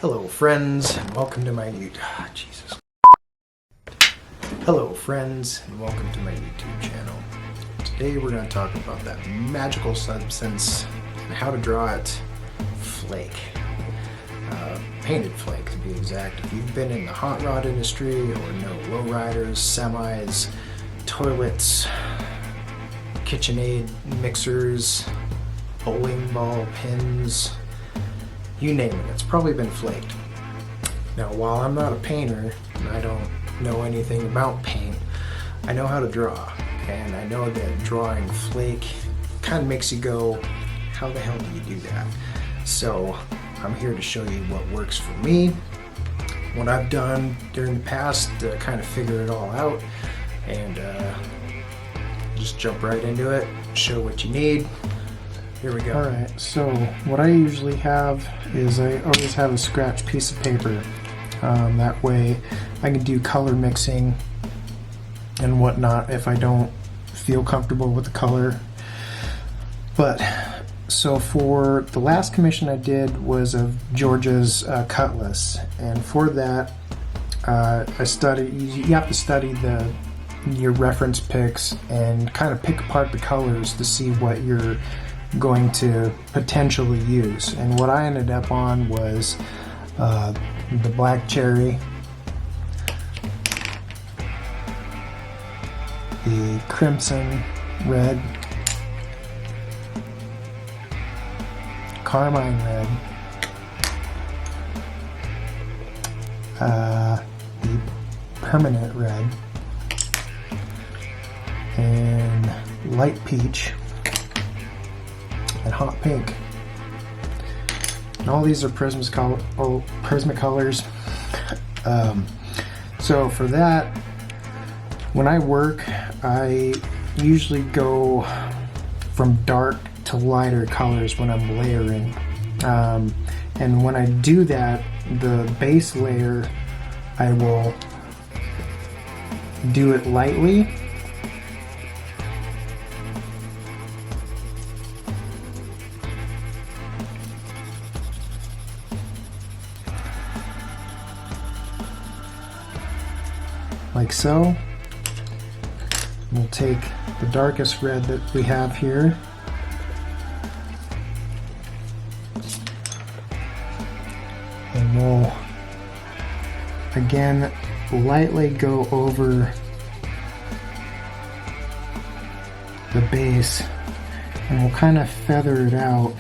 Hello friends, and welcome to my YouTube channel. Today we're going to talk about that magical substance and how to draw it, flake. Painted flake to be exact. If you've been in the hot rod industry or know lowriders, semis, toilets, KitchenAid mixers, bowling ball pins, you name it, it's probably been flaked. Now, while I'm not a painter and I don't know anything about paint, I know how to draw, and I know that drawing flake kind of makes you go, how the hell do you do that? So I'm here to show you what works for me, what I've done during the past to kind of figure it all out, and just jump right into it, show what you need. Here we go. Alright, so what I usually have is I always have a scratch piece of paper. That way I can do color mixing and whatnot if I don't feel comfortable with the color. But so for the last commission I did was of Georgia's cutlass, and for that I studied. You have to study your reference picks and kind of pick apart the colors to see what you're going to potentially use. And what I ended up on was the black cherry, the crimson red, carmine red, the permanent red, and light peach, and hot pink. And all these are Prismacolors. So for that, when I work, I usually go from dark to lighter colors when I'm layering. And when I do that, the base layer, I will do it lightly. Like so. We'll take the darkest red that we have here, and we'll again lightly go over the base, and we'll kind of feather it out.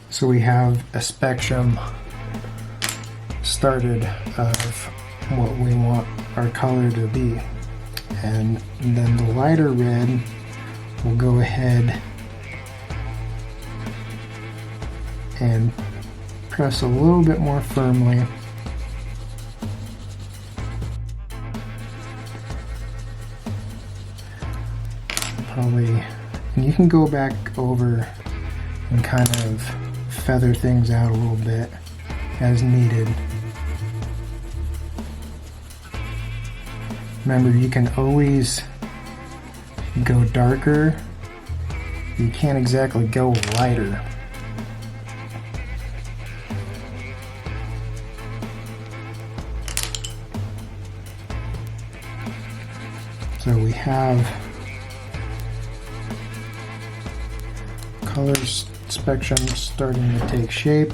So we have a spectrum started of what we want our color to be. And then the lighter red will go ahead and press a little bit more firmly. Probably, and you can go back over and kind of feather things out a little bit as needed. Remember, you can always go darker. You can't exactly go lighter. So we have colors spectrum starting to take shape,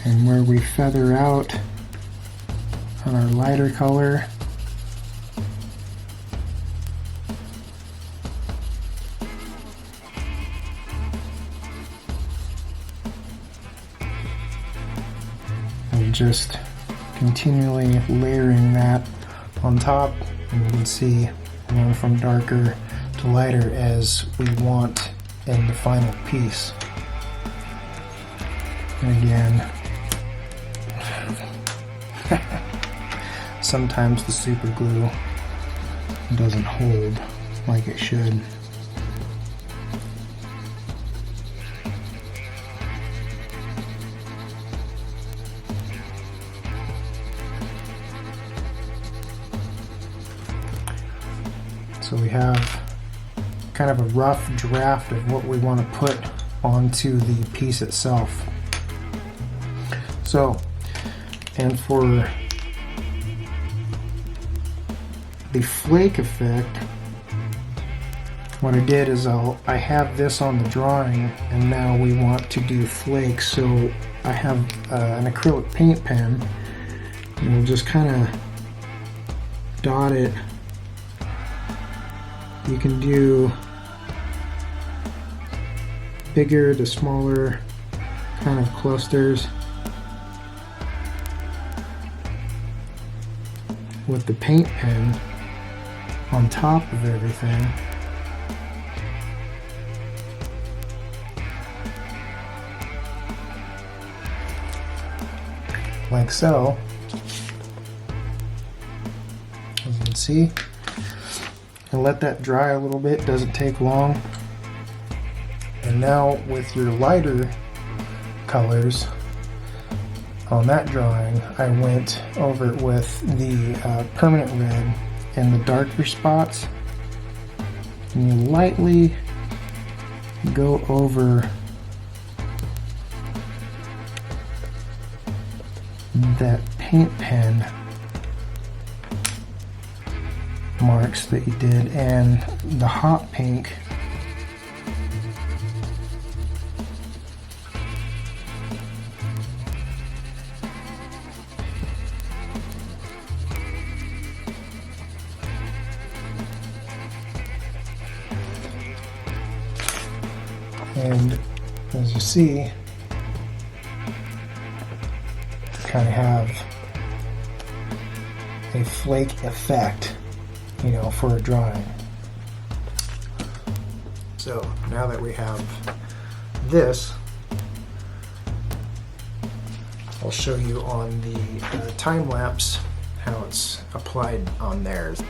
and where we feather out on our lighter color, and just continually layering that on top, and you can see going from darker to lighter as we want in the final piece. And again, sometimes the super glue doesn't hold like it should. So we have kind of a rough draft of what we want to put onto the piece itself. So, and for the flake effect, what I did is I have this on the drawing, and now we want to do flakes. So I have an acrylic paint pen, and we'll just kind of dot it. You can do bigger to smaller kind of clusters with the paint pen on top of everything. Like so. As you can see, and let that dry a little bit, doesn't take long. And now with your lighter colors on that drawing, I went over it with the permanent red in the darker spots, and you lightly go over that paint pen marks that you did, and the hot pink and as you see, kind of have a flake effect, you know, for a drawing. So now that we have this, I'll show you on the time lapse how it's applied on theirs.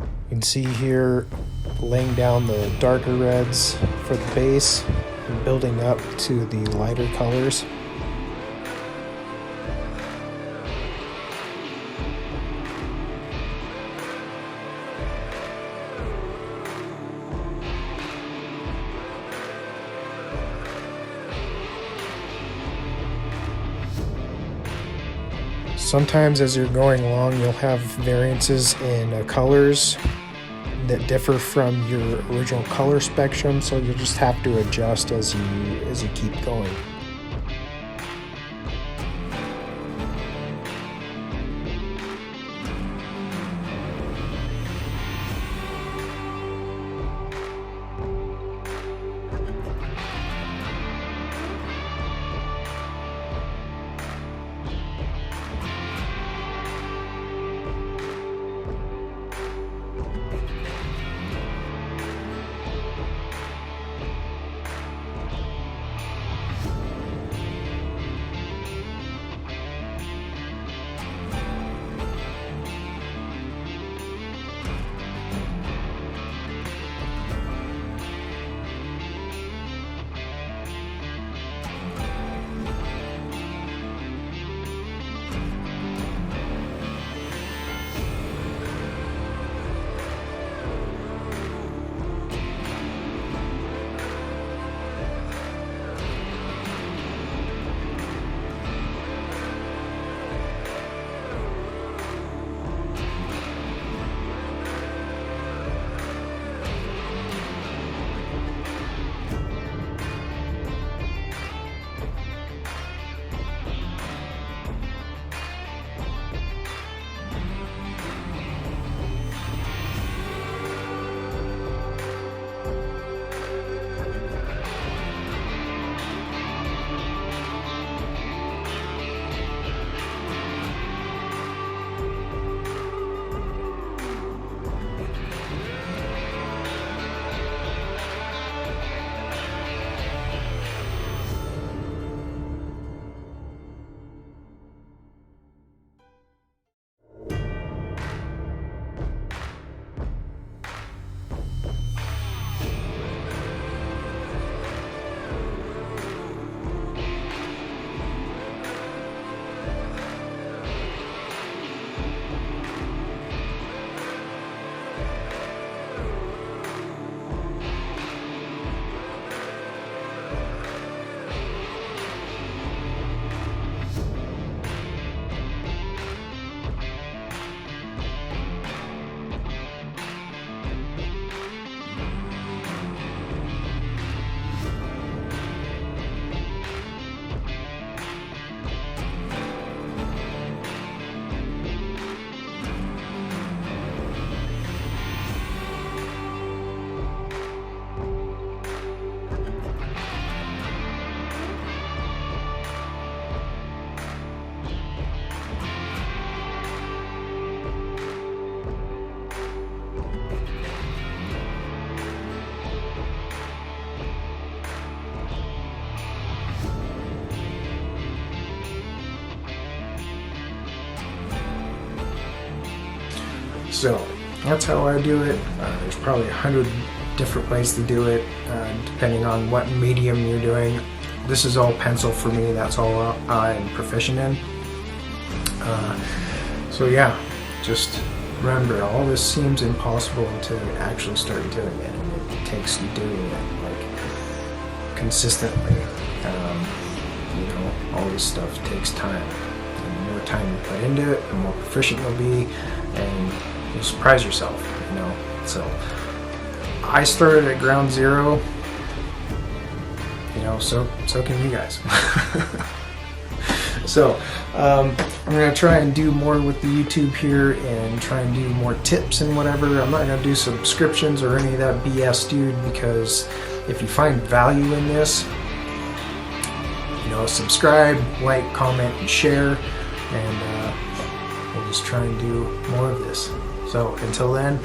You can see here laying down the darker reds for the base and building up to the lighter colors. Sometimes as you're going along, you'll have variances in colors that differ from your original color spectrum, so you'll just have to adjust as you keep going. So that's how I do it. There's probably 100 different ways to do it, depending on what medium you're doing. This is all pencil for me. That's all I'm proficient in. So yeah, just remember, all this seems impossible until you actually start doing it, and it takes doing it like consistently. You know, all this stuff takes time. And the more time you put into it, the more proficient you'll be, and you'll surprise yourself. You know, so I started at ground zero. You know, so can you guys. So I'm going to try and do more with the YouTube here and try and do more tips and whatever. I'm not going to do subscriptions or any of that BS, dude, because if you find value in this, you know, subscribe, like, comment, and share, and we'll just try and do more of this. So until then,